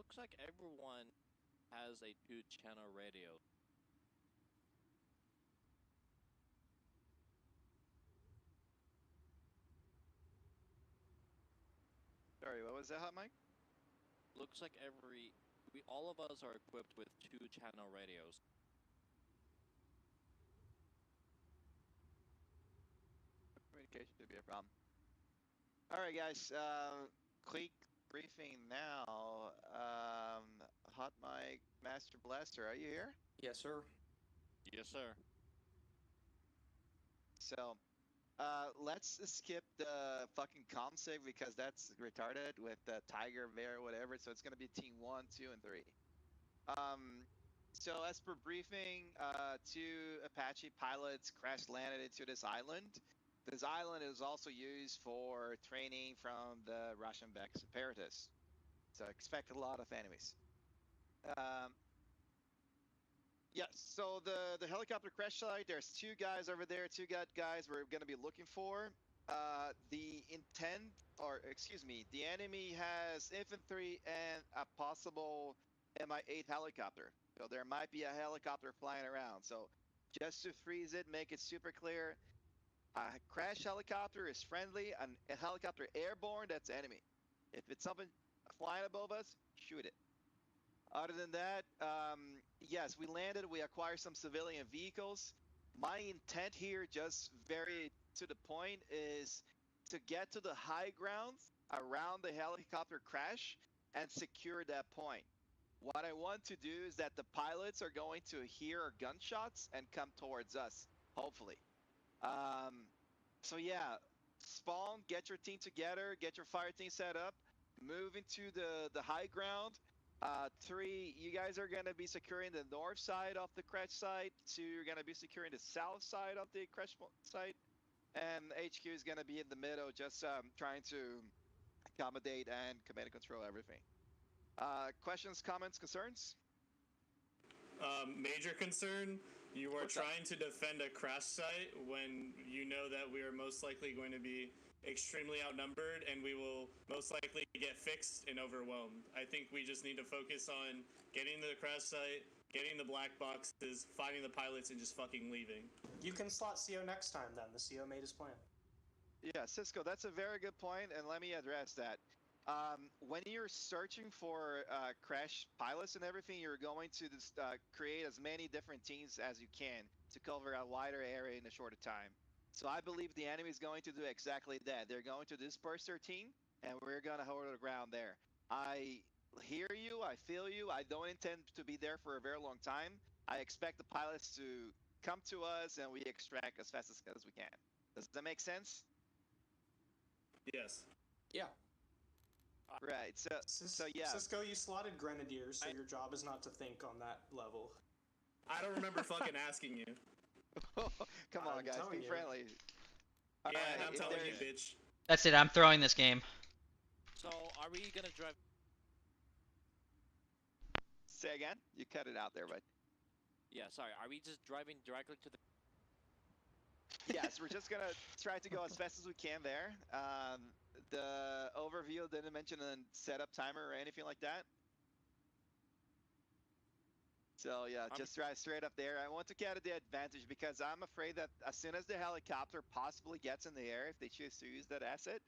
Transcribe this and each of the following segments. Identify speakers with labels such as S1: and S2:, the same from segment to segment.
S1: Looks like everyone has a 2-channel radio.
S2: Sorry, what was that, hot mic?
S1: Looks like all of us are equipped with 2-channel radios.
S2: Communication should be a problem. All right, guys. Quick briefing now. Hot mic, Master Blaster, are you here?
S3: Yes, sir.
S1: Yes, sir.
S2: So, let's skip the fucking ComSig because that's retarded with the Tiger, Bear, whatever. So it's gonna be team 1, 2, and 3. So as per briefing, 2 Apache pilots crash landed into this island. This island is also used for training from the Russian-backed separatists. So expect a lot of enemies. Yeah, so the helicopter crash site, there's 2 guys over there, 2 guys we're going to be looking for. The enemy has infantry and a possible Mi-8 helicopter. So there might be a helicopter flying around. So just to freeze it, make it super clear, a crash helicopter is friendly, and a helicopter airborne, that's enemy. If it's something flying above us, shoot it. Other than that, yes, we landed, we acquired some civilian vehicles. My intent here, just very to the point, is to get to the high ground around the helicopter crash and secure that point. What I want to do is that the pilots are going to hear our gunshots and come towards us, hopefully. So yeah, spawn, get your team together, get your fire team set up, move into the high ground. 3, you guys are going to be securing the north side of the crash site. 2, you're going to be securing the south side of the crash site. And HQ is going to be in the middle, just trying to accommodate and command and control everything. Questions, comments, concerns?
S4: Major concern, you are trying to defend a crash site when you know that we are most likely going to be extremely outnumbered and we will most likely get fixed and overwhelmed. I think we just need to focus on getting to the crash site, getting the black boxes, finding the pilots, and just fucking leaving.
S3: You can slot CO next time then. The CO made his plan.
S2: Yeah, Cisco, that's a very good point, and let me address that. When you're searching for crash pilots and everything, you're going to just, create as many different teams as you can to cover a wider area in a shorter time. So I believe the enemy is going to do exactly that. They're going to disperse their team, and we're going to hold the ground there. I hear you. I feel you. I don't intend to be there for a very long time. I expect the pilots to come to us, and we extract as fast as we can. Does that make sense?
S4: Yes.
S3: Yeah.
S2: Right, so yeah.
S3: Cisco, you slotted Grenadiers, so your job is not to think on that level.
S4: I don't remember fucking asking you.
S2: Come on, guys, be friendly.
S4: Yeah, I'm telling you, bitch.
S5: That's it, I'm throwing this game.
S1: So, are we gonna drive?
S2: Say again? You cut it out there, bud.
S1: Yeah, sorry, are we just driving directly to the...
S2: Yes, we're just gonna try to go as fast as we can there. The overview didn't mention a setup timer or anything like that. So yeah, just drive straight up there. I want to get the advantage because I'm afraid that as soon as the helicopter possibly gets in the air, if they choose to use that asset,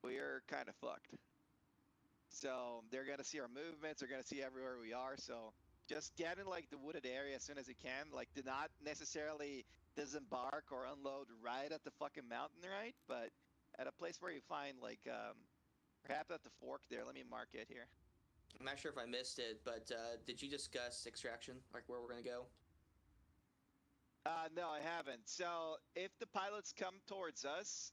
S2: we're kind of fucked. So they're gonna see our movements, they're gonna see everywhere we are. So just get in like the wooded area as soon as you can. Like, do not necessarily disembark or unload right at the fucking mountain, right? But at a place where you find like perhaps at the fork there. Let me mark it here.
S6: I'm not sure if I missed it, but did you discuss extraction, like where we're gonna go?
S2: No, I haven't. So if the pilots come towards us,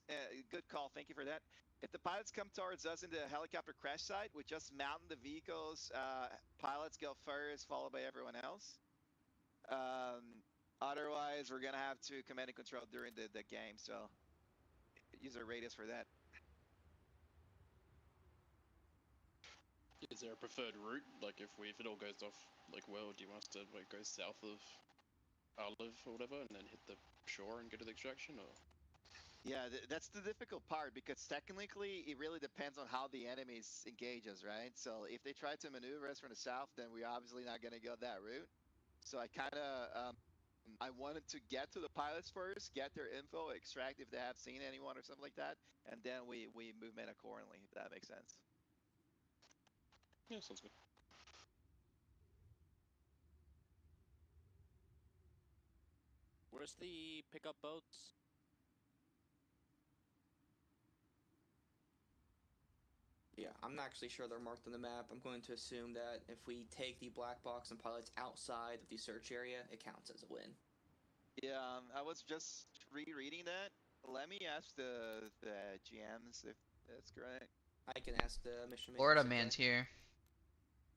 S2: good call, thank you for that. If the pilots come towards us in the helicopter crash site, we just mount the vehicles. Pilots go first, followed by everyone else. Otherwise, we're gonna have to command and control during the game. So use our radius for that.
S7: Is there a preferred route? Like if it all goes off like well, do you want us to like go south of Olive or whatever and then hit the shore and go to the extraction, or?
S2: Yeah, that's the difficult part because technically it really depends on how the enemies engage us, right? So if they try to maneuver us from the south, then we're obviously not going to go that route. So I kind of I wanted to get to the pilots first, get their info, extract if they have seen anyone or something like that, and then we move in accordingly, if that makes sense.
S7: Yeah, sounds good.
S1: Where's the pickup boats?
S6: Yeah, I'm not actually sure they're marked on the map. I'm going to assume that if we take the black box and pilots outside of the search area, it counts as a win.
S2: Yeah, I was just rereading that. Let me ask the GMs if that's correct.
S6: I can ask the mission maker.
S5: Florida man's here.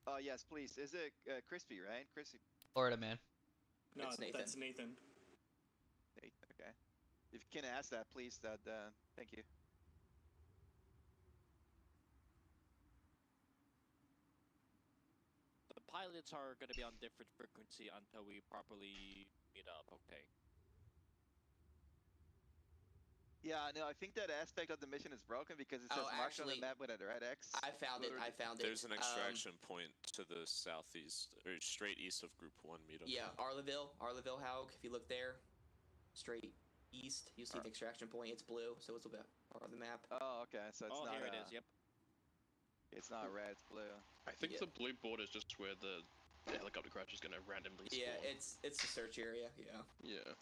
S2: Oh yes, please. Is it Crispy, right? Crispy.
S5: Florida man.
S4: No,
S6: It's Nathan.
S4: that's Nathan.
S2: Okay. If you can ask that, please. That thank you.
S1: The pilots are going to be on different frequency until we properly meet up. Okay.
S2: Yeah, no, I think that aspect of the mission is broken because it says
S6: Oh,
S2: marked on the
S6: actually,
S2: map with a red X.
S6: I found it. I found it.
S8: There's an extraction point to the southeast, or straight east of Group 1 meetup.
S6: Yeah, Arleville, Haug. If you look there, straight east, you see the extraction point. It's blue, so it's a bit part of the map.
S2: Oh, okay. So it's
S1: Oh,
S2: not.
S1: here it is. Yep.
S2: It's not red. It's blue.
S7: I think
S6: Yeah.
S7: the blue border is just where the helicopter crash is going to randomly spawn.
S6: Yeah, it's the search area. Yeah.
S7: Yeah.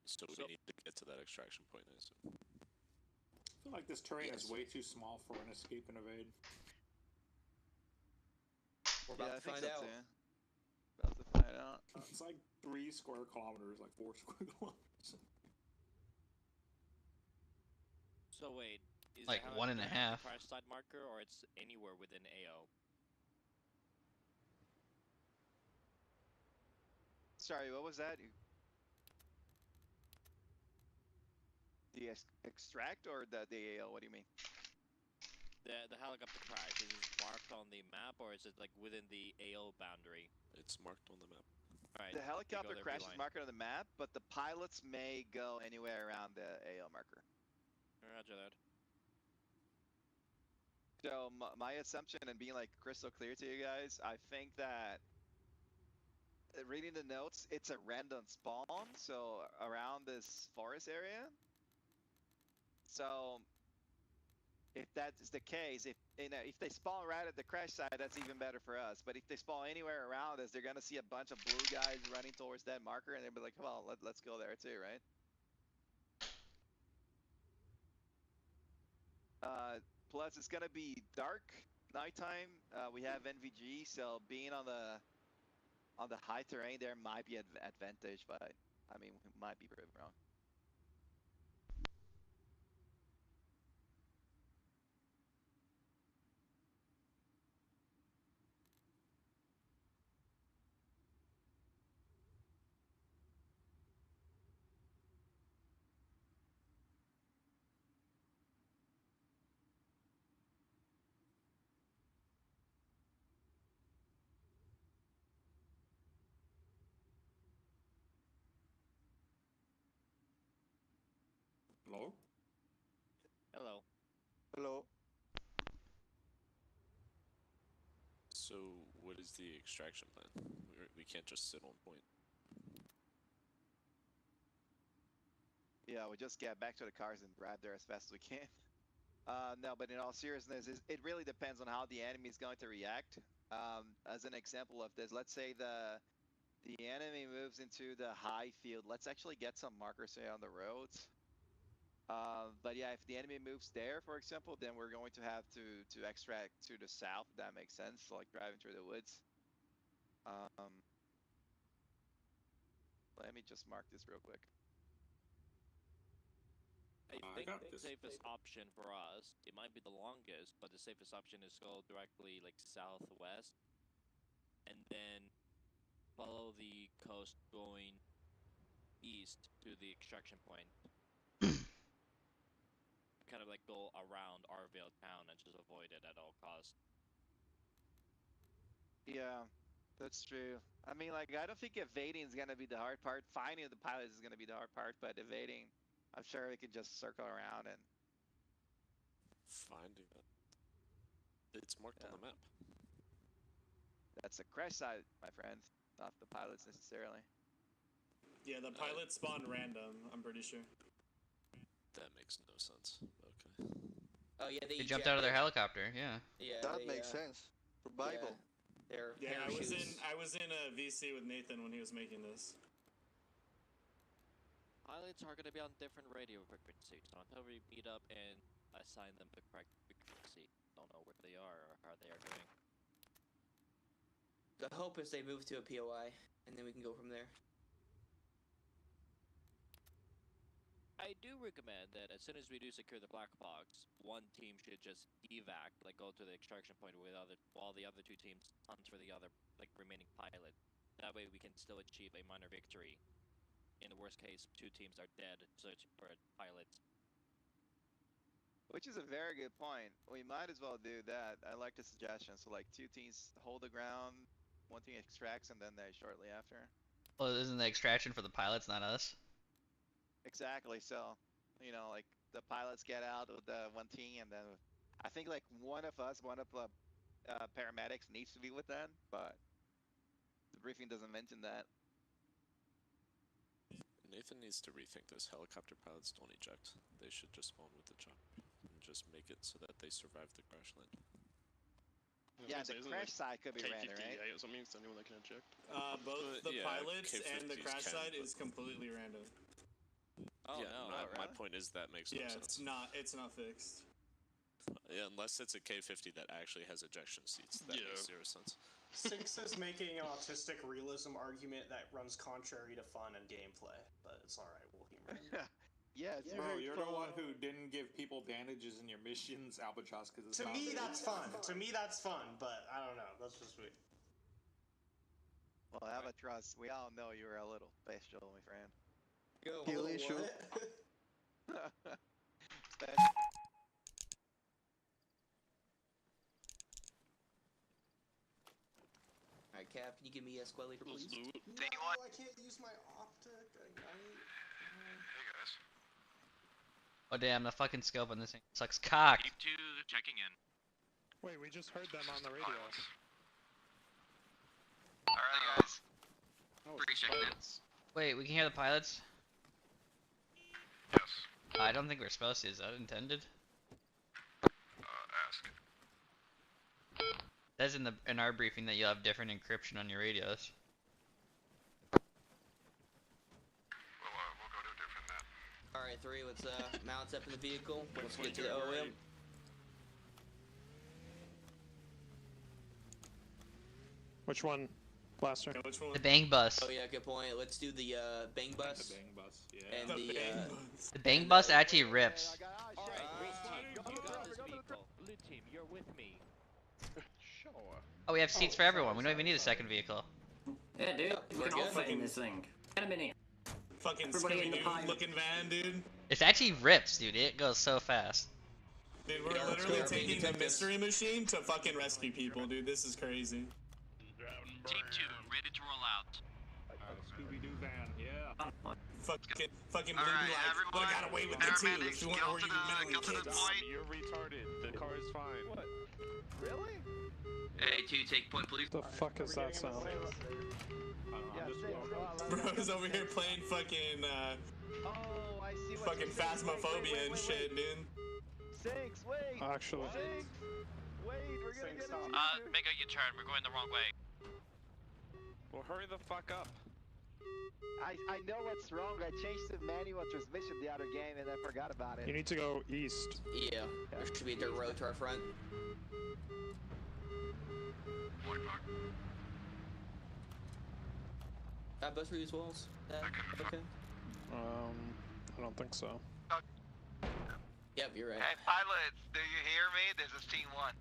S8: So we need to get to that extraction point, I assume.
S3: I feel like this terrain is way too small for an escape and evade.
S6: We're about to find out.
S2: Too. About to find out.
S3: It's like 3 square kilometers, like 4 square kilometers.
S1: So wait, is
S5: Like
S1: it
S5: 1.5.
S1: crash site marker, or it's anywhere within AO?
S2: Sorry, what was that? The extract or the AO? What do you mean?
S1: The helicopter crash, is it marked on the map, or is it like within the AO boundary?
S8: It's marked on the map.
S1: Alright.
S2: The helicopter
S1: there,
S2: crash is
S1: beeline.
S2: marked on the map, but the pilots may go anywhere around the AO marker.
S1: Roger that.
S2: So my assumption, and being like crystal clear to you guys, I think that reading the notes, it's a random spawn, so around this forest area. So if that is the case, if they spawn right at the crash site, that's even better for us. But if they spawn anywhere around us, they're gonna see a bunch of blue guys running towards that marker, and they'll be like, "Well, let's go there too, right?" Plus, it's gonna be dark, nighttime. We have NVG, so being on the high terrain there might be an advantage, but I mean, we might be proven wrong.
S3: Hello?
S1: Hello.
S2: Hello.
S8: So what is the extraction plan? We can't just sit on point.
S2: Yeah, we just get back to the cars and drive there as fast as we can. No, but in all seriousness, it really depends on how the enemy is going to react. As an example of this, let's say the enemy moves into the high field. Let's actually get some markers here on the roads. But yeah, if the enemy moves there, for example, then we're going to have to extract to the south. If that makes sense, like driving through the woods. Let me just mark this real quick.
S1: I think
S3: got
S1: the
S3: this.
S1: safest option for us, it might be the longest, but the safest option is go directly like southwest, and then follow the coast going east to the extraction point. Kind of like go around Arvale town and just avoid it at all costs.
S2: Yeah. That's true. I mean, like, I don't think evading is gonna be the hard part. Finding the pilots is gonna be the hard part, but evading, I'm sure we can just circle around and.
S8: Finding it. It's marked on the map.
S2: That's a crash site, my friend, not the pilots necessarily.
S4: Yeah, the pilots spawn random, I'm pretty sure.
S8: That makes no sense. Okay.
S6: Oh yeah,
S5: They jumped out of their helicopter. Yeah.
S6: Yeah,
S9: That makes sense. Survival.
S6: Their
S4: Yeah,
S6: parachutes.
S4: I was in a VC with Nathan when he was making this.
S1: Pilots are going to be on different radio frequencies, so until we meet up and assign them the correct frequency, don't know where they are or how they are doing.
S6: The hope is they move to a POI, and then we can go from there.
S1: I do recommend that as soon as we do secure the black box, one team should just evac, like go to the extraction point with while the other two teams hunt for the other remaining pilot. That way we can still achieve a minor victory. In the worst case, two teams are dead searching for pilots.
S2: Which is a very good point. We might as well do that. I like the suggestion. So like two teams hold the ground, one team extracts, and then they shortly after.
S5: Well, isn't the extraction for the pilots, not us?
S2: Exactly. So, you know, like the pilots get out with the one team, and then I think like one of the paramedics needs to be with them, but the briefing doesn't mention that.
S8: Nathan needs to rethink this. Helicopter pilots don't eject. They should just spawn with the chopper and just make it so that they survive the crash land.
S2: Yeah, the crash site could be random, right?
S7: PvAI or something, it's the only one that can eject.
S4: Both the
S8: yeah,
S4: pilots and the
S8: COTvTs
S4: crash
S8: can,
S4: site
S8: but-
S4: is completely random.
S1: Oh
S8: yeah,
S1: no,
S8: my
S2: really?
S8: point is that makes no
S4: Yeah,
S8: sense.
S4: it's not fixed.
S8: Yeah, unless it's a K50 that actually has ejection seats. That makes zero sense.
S3: Six is making an autistic realism argument that runs contrary to fun and gameplay, but it's alright, we'll humor him.
S2: Yeah, it's
S10: Bro,
S2: very
S10: you're the
S2: fun.
S10: one who didn't give people bandages in your missions, Albatross, because it's
S3: To
S10: not
S3: me,
S10: very
S3: that's fun. To me, that's fun, but I don't know. That's just me.
S2: Well, Albatross, we all know you're a little special, my friend.
S6: Go.
S9: Heal issue.
S2: Special.
S6: Alright, Cap, can you give me a squad leader, please?
S3: No, I can't use my optic.
S11: Hey guys.
S5: Oh damn, the fucking scope on this thing sucks cock.
S11: Keep 2 checking in.
S12: Wait, we just heard them on the radio.
S11: Alright guys. 3 checking in.
S5: Wait, we can hear the pilots?
S11: Yes.
S5: I don't think we're supposed to. Is that intended?
S11: Ask.
S5: It says in our briefing that you'll have different encryption on your radios.
S11: We'll go to a different map.
S6: Alright, 3, let's mount up in the vehicle. Let's get to the OM.
S12: Which one, Blaster?
S4: Okay, which one?
S5: The bang bus.
S6: Oh yeah, good point. Let's do the bang bus.
S10: The bang bus, yeah.
S6: And
S4: The
S6: the
S4: bang bus.
S5: The bang bus actually rips.
S1: Blue team, you're with me.
S11: Sure.
S5: Oh, we have seats for everyone. We don't even need a second vehicle.
S13: Yeah, dude, we
S6: we're
S13: can all
S6: good.
S13: fit in this thing. Get a minute.
S4: Fucking
S13: Everybody in the pie.
S4: Scooby-Doo looking van, dude.
S5: It actually rips, dude. It goes so fast.
S4: Dude, we're
S6: Yeah, let's
S4: literally
S6: go.
S4: taking the mystery machine to fucking rescue people, dude. This is crazy.
S11: Team 2, ready to roll out.
S10: Scooby-Doo van, yeah.
S4: Fucking blue
S11: Alright,
S4: lights.
S11: everyone.
S4: But I got away with it too.
S11: Paramedics,
S4: If you want
S11: go
S4: where
S11: to
S4: you
S11: the
S4: mentally kids.
S11: point.
S12: You're retarded. The car is fine.
S2: What? Really?
S6: Hey, 2, take point, please.
S12: The fuck is that sound?
S2: Yeah,
S4: Bro's over here playing fucking
S2: Oh, I see what
S4: fucking
S2: you're saying.
S4: phasmophobia and shit, dude.
S2: Sinks, wait.
S12: Actually.
S2: Sinks. Wait, we're gonna get it.
S11: Make a U-turn. We're going the wrong way.
S12: Well, hurry the fuck up.
S2: I know what's wrong. I changed the manual transmission the other game and I forgot about
S12: You
S2: it.
S12: need to go east.
S6: Yeah, there should be a dirt road to our front.
S11: Black box.
S6: Bus reuse walls? Okay.
S12: I don't think so.
S6: Yep, you're right.
S11: Hey pilots, do you hear me? This is Team 1.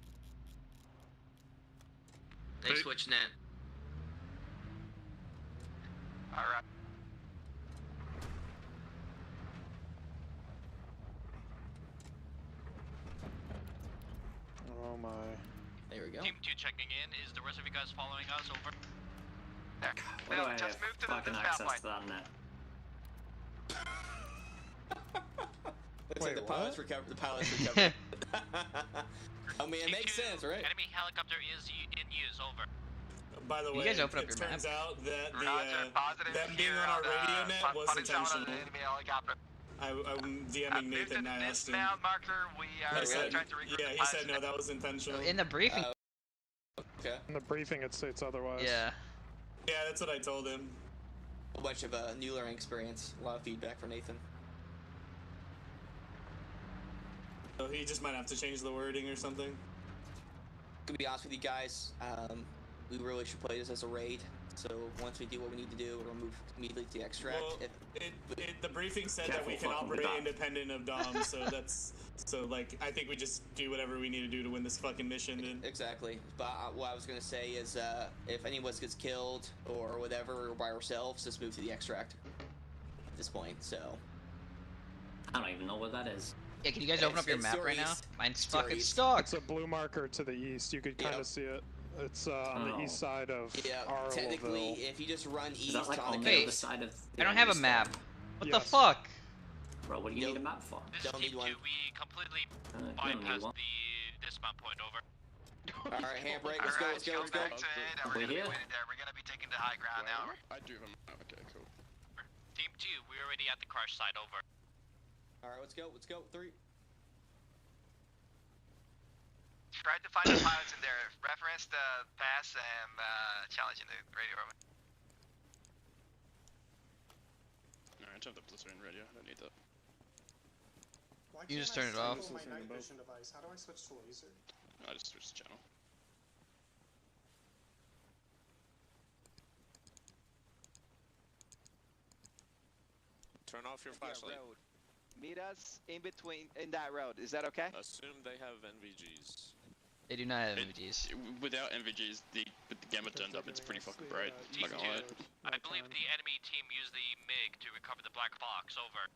S6: They switched net.
S11: Alright.
S12: Oh my.
S6: There we go.
S11: Team 2 checking in. Is the rest of you guys following us? Over. There.
S13: Why do
S11: Now,
S13: I have
S11: just move to
S13: fucking
S11: the
S13: access
S11: point.
S13: to that net?
S6: Looks like
S12: Wait,
S6: the
S12: what?
S6: pilots recovered. The pilots recovered. I mean, it makes sense, right?
S1: Enemy helicopter is in use. Over.
S4: By the
S5: You
S4: way,
S5: guys open up
S4: it
S5: your
S4: turns
S5: map?
S4: out that
S11: Roger, positive
S4: them being
S11: here
S4: on our radio net was
S11: putting someone on
S4: intentional.
S11: the enemy helicopter.
S4: I'm DMing Nathan and I asked him.
S11: Dismount marker, we are
S4: He said,
S11: trying to recruit
S4: yeah,
S11: the
S4: he
S11: pilots.
S4: said no, that was intentional.
S5: In the briefing.
S6: Okay.
S12: In the briefing, it states otherwise.
S5: Yeah.
S4: Yeah, that's what I told him.
S6: A bunch of new learning experience. A lot of feedback from Nathan.
S4: So he just might have to change the wording or something.
S6: To be honest with you guys, we really should play this as a raid. So once we do what we need to do, we'll move immediately to the extract.
S4: Well, the briefing said that we can operate independent of Dom, so that's like I think we just do whatever we need to do to win this fucking mission. Dude.
S6: Exactly. But what I was gonna say is, if any of us gets killed or whatever by ourselves, just move to the extract. At this point, so.
S13: I don't even know what that is.
S5: Yeah, can you guys open up your map right now? Mine's fucking
S12: It's
S5: stuck.
S12: a blue marker to the east. You could kind of see it. It's on the east side of Arleville.
S6: Technically, if you just run east
S13: like
S6: on
S13: on
S6: the
S13: the
S6: coast,
S13: other side of
S5: I don't have a map. What the
S12: Yes.
S5: fuck?
S13: Bro, what do you need a map for?
S1: This is Team 2. We completely bypassed the dismount point. Over.
S6: Alright, handbrake, let's go, let's go, let's go.
S11: Back to it, and we're gonna be waiting there. We're gonna be taking the high ground now.
S7: I do have a map. Okay, cool.
S1: Team 2, we're already at the crash site. Over.
S6: Alright, let's go, 3.
S11: Tried to find the pilots in there. Reference the pass and challenging the radio over.
S7: Alright, I have the platoon radio. I don't need that.
S3: Why
S5: You
S3: can't
S5: just
S3: I
S5: turn it off.
S3: switch my night vision device? How do I switch to laser?
S7: I just switched the channel.
S8: Turn off your flashlight.
S2: Road. Meet us in between in that road. Is that okay?
S8: Assume they have NVGs.
S5: They do not have MVGs.
S7: Without NVGs, with the gamma turned up, it's pretty fucking bright. I'm not gonna lie.
S1: I believe the enemy team used the MiG to recover the black box. Over.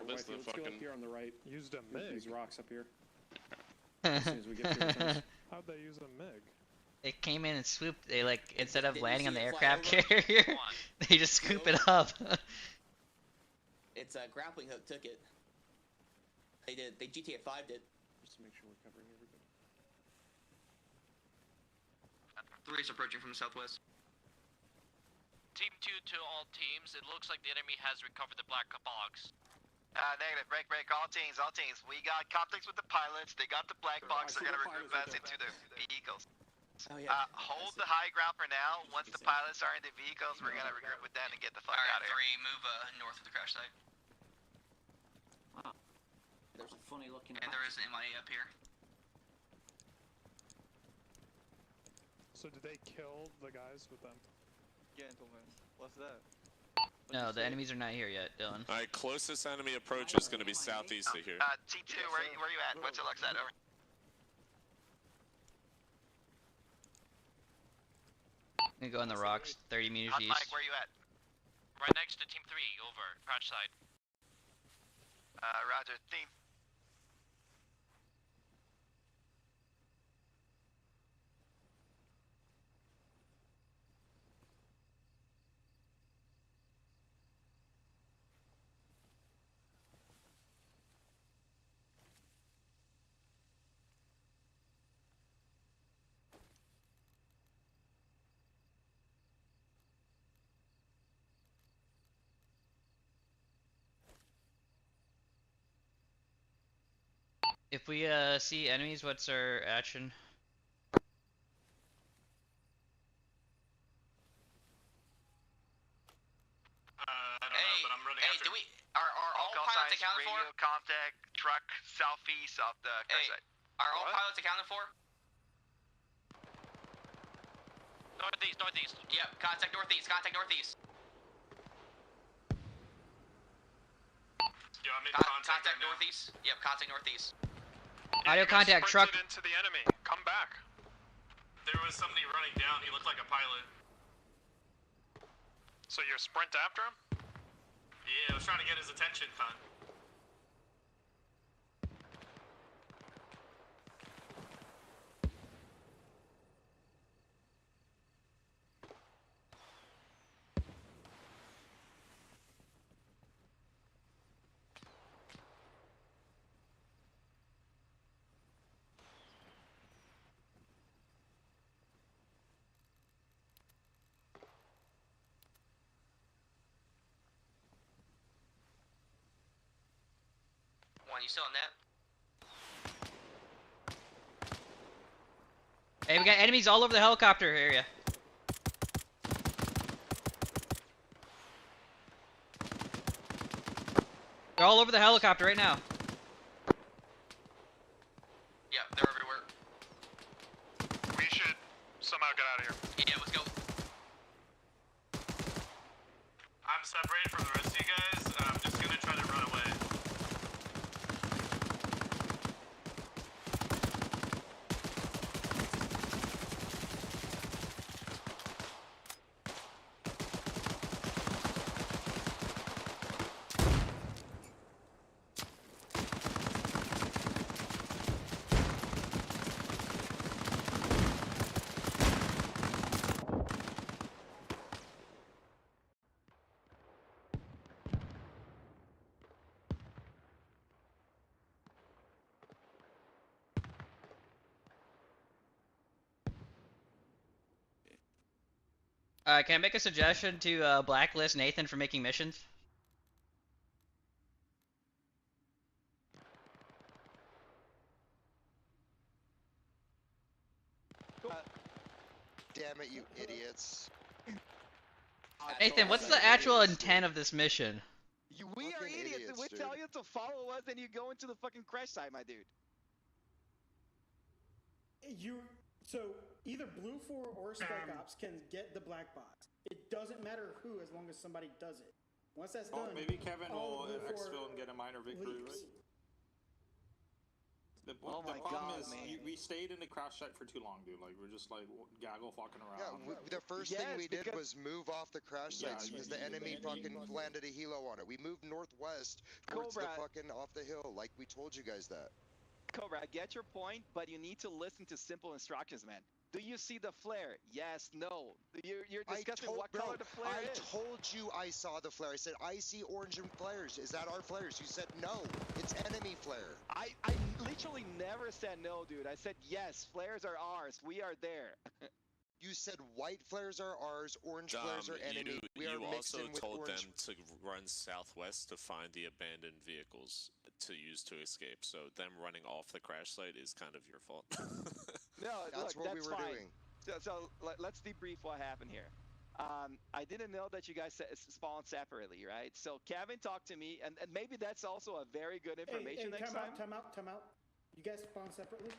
S7: Where's the
S10: Let's go up
S7: fucking...
S10: here on the right.
S12: Used a
S10: These
S12: MiG.
S10: rocks up here. As soon as we get here.
S12: How'd they use a MiG?
S5: It came in and swooped. They like instead of
S6: Didn't you
S5: landing on
S6: see
S5: the
S6: it fly
S5: aircraft
S6: over?
S5: carrier, they just scoop it up.
S6: It's a grappling hook took it. They did. They GTA 5 did.
S10: Just to make sure we're covering everybody.
S6: 3's approaching from the southwest.
S1: Team 2 to all teams. It looks like the enemy has recovered the black box.
S11: Negative. Break. All teams. We got contacts with the pilots. They got the black box. They're gonna regroup us into the vehicles.
S6: Oh yeah.
S11: Hold the high ground for now. Once the pilots are in the vehicles, we're gonna regroup with them and get the fuck out of here.
S6: 3, move north of the crash site.
S13: Wow. There's a funny looking
S6: And there is an MIA up here.
S12: So did they kill the guys with them?
S9: Gentlemen, what's that?
S5: No, the enemies are not here yet, Dylan.
S8: Alright, closest enemy approach is going to be southeast of here.
S11: T2, where you at? What's your looks at? Over.
S5: I'm gonna go on the rocks, 30 meters
S11: Hot
S5: east.
S11: Mike, where you at?
S1: Right next to Team 3. Over. Crash site.
S11: Roger. Team.
S5: If we see enemies, what's our action?
S1: I don't know, but I'm running after.
S11: Are all pilots accounted for? Radio contact truck southeast of the crash site.
S6: Are all pilots accounted for?
S1: Northeast.
S6: Yep. Contact northeast.
S1: Yo, I'm in
S6: Contact northeast. Yep. Contact northeast.
S5: Audio contact truck.
S12: into the enemy. Come back.
S4: There was somebody running down. He looked like a pilot.
S12: So you're sprint after him?
S4: Yeah, I was trying to get his attention, Con.
S6: 1, you still on net?
S5: Hey, we got enemies all over the helicopter area. They're all over the helicopter right now.
S6: Yeah, they're everywhere.
S12: We should somehow get out of here.
S6: Yeah, let's go.
S4: I'm separated from the rest of you guys. I'm just gonna try to run away.
S5: Can I make a suggestion to blacklist Nathan for making missions?
S14: Damn it, you idiots.
S5: Nathan, what's the actual intent of this mission?
S2: We are idiots. We tell you to follow us, and you go into the fucking crash site, my dude.
S15: So either Blue 4 or Spec Ops can get the black box. It doesn't matter who, as long as somebody does it. Once that's done,
S10: maybe Kevin will
S15: Blue 4
S10: exfil and get a minor victory,
S15: leaves.
S10: right? The problem is we stayed in the crash site for too long, dude. Like, we're just like gaggle fucking around.
S14: Yeah, the first thing we did was move off the crash sites because the enemy fucking landed a helo on it. We moved northwest towards the fucking off the hill, like we told you guys that.
S2: Cobra, I get your point, but you need to listen to simple instructions, man. Do you see the flare? Yes, no. You're discussing what color the flare is.
S14: I told you I saw the flare. I said, I see orange and flares. Is that our flares? You said, no, it's enemy flare.
S2: I literally never said no, dude. I said, yes, flares are ours. We are there.
S14: You said white flares are ours, orange flares are enemy. We are mixed in with
S8: told
S14: orange.
S8: them to run southwest to find the abandoned vehicles to use to escape. So them running off the crash site is kind of your fault.
S2: No,
S14: that's
S2: look,
S14: what we were
S2: fine.
S14: doing.
S2: So let's debrief what happened here. I didn't know that you guys spawned separately, right? So Kevin talked to me, and maybe that's also a very good information next time.
S15: Time out. You guys spawn separately?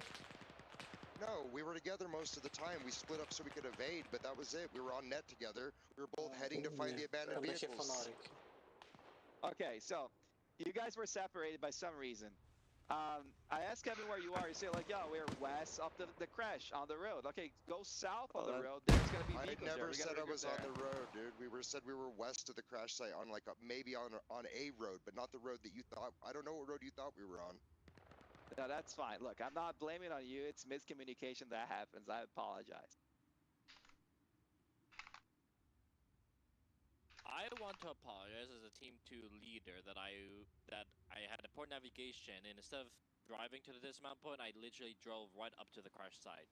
S14: No, we were together most of the time. We split up so we could evade, but that was it. We were on net together. We were both heading to find the abandoned vehicles.
S2: Okay, so you guys were separated by some reason. I asked Kevin where you are. You say like, yo, we're west of the crash on the road. Okay, go south on the road. There's gonna be vehicles
S14: I never
S2: there.
S14: said I was on the road, dude. We said we were west of the crash site on like maybe on a road, but not the road that you thought. I don't know what road you thought we were on.
S2: No, that's fine. Look, I'm not blaming on you. It's miscommunication that happens. I apologize.
S1: I want to apologize as a Team 2 leader that I had a poor navigation, and instead of driving to the dismount point, I literally drove right up to the crash site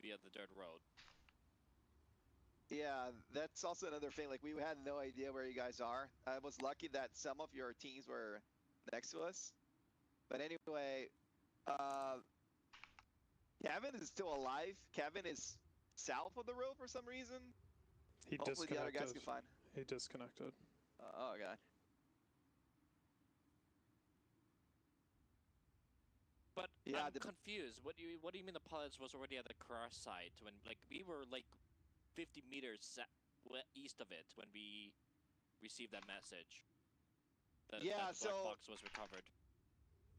S1: via the dirt road.
S2: Yeah, that's also another thing. Like, we had no idea where you guys are. I was lucky that some of your teams were next to us. But anyway, Kevin is still alive. Kevin is south of the road for some reason. Hopefully the other guys can find.
S12: He disconnected.
S2: Oh god.
S1: But
S2: yeah,
S1: I'm confused. What do you mean the pilots was already at the crash site when we were like 50 meters east of it when we received that message? That the black box was recovered.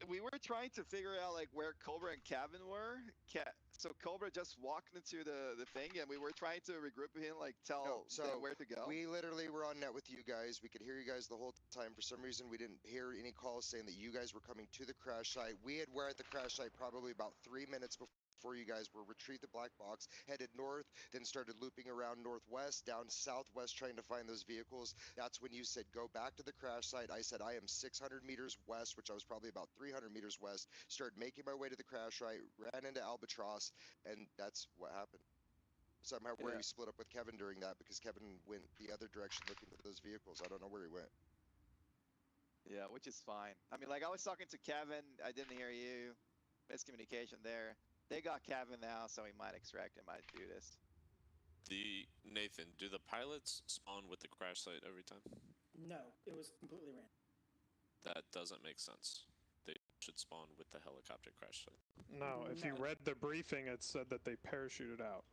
S2: We were trying to figure out like where Cobra and Kevin were. So Cobra just walked into the thing, and we were trying to regroup him, like tell them where to go.
S14: We literally were on net with you guys. We could hear you guys the whole time. For some reason, we didn't hear any calls saying that you guys were coming to the crash site. Were at the crash site probably about 3 minutes before you guys were retrieved the black box, headed north, then started looping around northwest, down southwest, trying to find those vehicles. That's when you said, go back to the crash site. I said, I am 600 meters west, which I was probably about 300 meters west, started making my way to the crash site, ran into Albatross, and that's what happened. Somehow we split up with Kevin during that because Kevin went the other direction looking for those vehicles. I don't know where he went.
S2: Yeah, which is fine. I mean, like I was talking to Kevin, I didn't hear you. Miscommunication there. They got Kevin now, so he might extract and might do this.
S8: Nathan, do the pilots spawn with the crash site every time?
S15: No, it was completely random.
S8: That doesn't make sense. They should spawn with the helicopter crash site.
S12: No, if you read the briefing, it said that they parachuted out.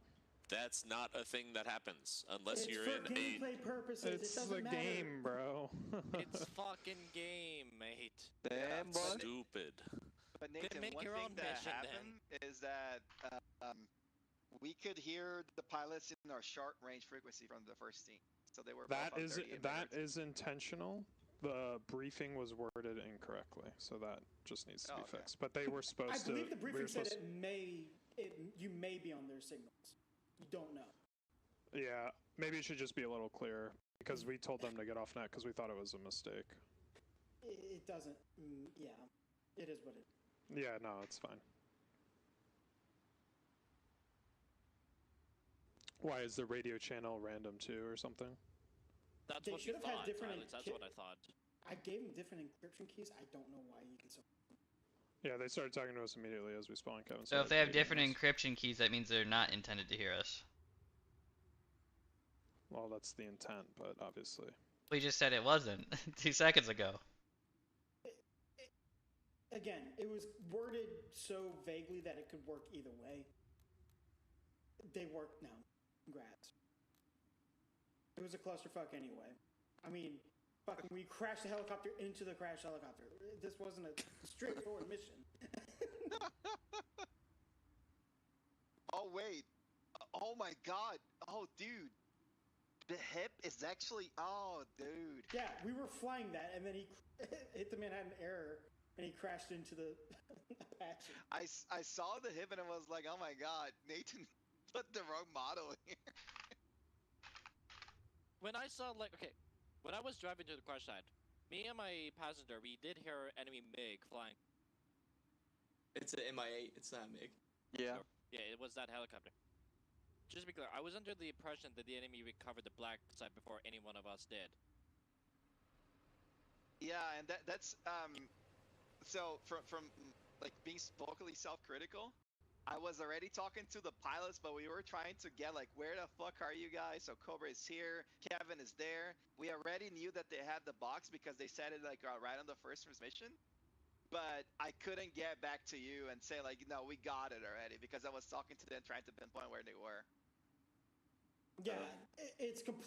S8: That's not a thing that happens unless
S15: It's
S8: you're
S15: for
S8: in
S15: gameplay purposes.
S12: It's
S15: it doesn't
S12: the
S15: matter.
S12: game, bro.
S1: It's fucking game, mate.
S2: Damn, boy.
S8: Stupid.
S2: But Nathan,
S1: make
S2: one
S1: your
S2: thing
S1: own
S2: that
S1: mission,
S2: happened is that we could hear the pilots in our short range frequency from the first scene. So they were
S12: That
S2: both on
S12: is
S2: 38
S12: that
S2: megahertz.
S12: is intentional. The briefing was worded incorrectly, so that just needs to be
S2: okay.
S12: fixed. But they were supposed to.
S15: I believe the briefing said
S12: supposed,
S15: you may be on their signals. You don't know.
S12: Yeah, maybe it should just be a little clearer because we told them to get off net because we thought it was a mistake.
S15: It doesn't. Yeah, it is what it is.
S12: Yeah, no, it's fine. Why is the radio channel random too, or something?
S1: That's
S15: They
S1: what
S15: should
S1: we
S15: have had
S1: thought,
S15: different
S1: Tyler. That's what I thought.
S15: I gave them different encryption keys. I don't know why you can so.
S12: Yeah, they started talking to us immediately as we spawned, Kevin.
S5: So if they have different encryption keys, that means they're not intended to hear us.
S12: Well, that's the intent, but obviously.
S5: We just said it wasn't 2 seconds ago.
S15: Again, it was worded so vaguely that it could work either way. They work now. Congrats. It was a clusterfuck anyway. I mean, fucking, we crashed the helicopter into the crashed helicopter. This wasn't a straightforward mission.
S2: Oh, wait. Oh, my God. Oh, dude. The hip is actually... Oh, dude.
S15: Yeah, we were flying that, and then he hit the Manhattan error, and he crashed into the Apache.
S2: I saw the hip, and I was like, oh, my God. Nathan put the wrong model in here.
S1: When I saw, like, okay, when I was driving to the crash site, me and my passenger, we did hear enemy MiG flying.
S6: It's an Mi-8. It's not a MiG.
S2: Yeah.
S1: Yeah, it was that helicopter. Just to be clear, I was under the impression that the enemy recovered the black site before any one of us did.
S2: Yeah, and that's so from like being vocally self-critical, I was already talking to the pilots, but we were trying to get like, where the fuck are you guys? So Cobra is here, Kevin is there. We already knew that they had the box because they said it like right on the first transmission. But I couldn't get back to you and say like, no, we got it already because I was talking to them trying to pinpoint where they were.
S15: Yeah, it's completely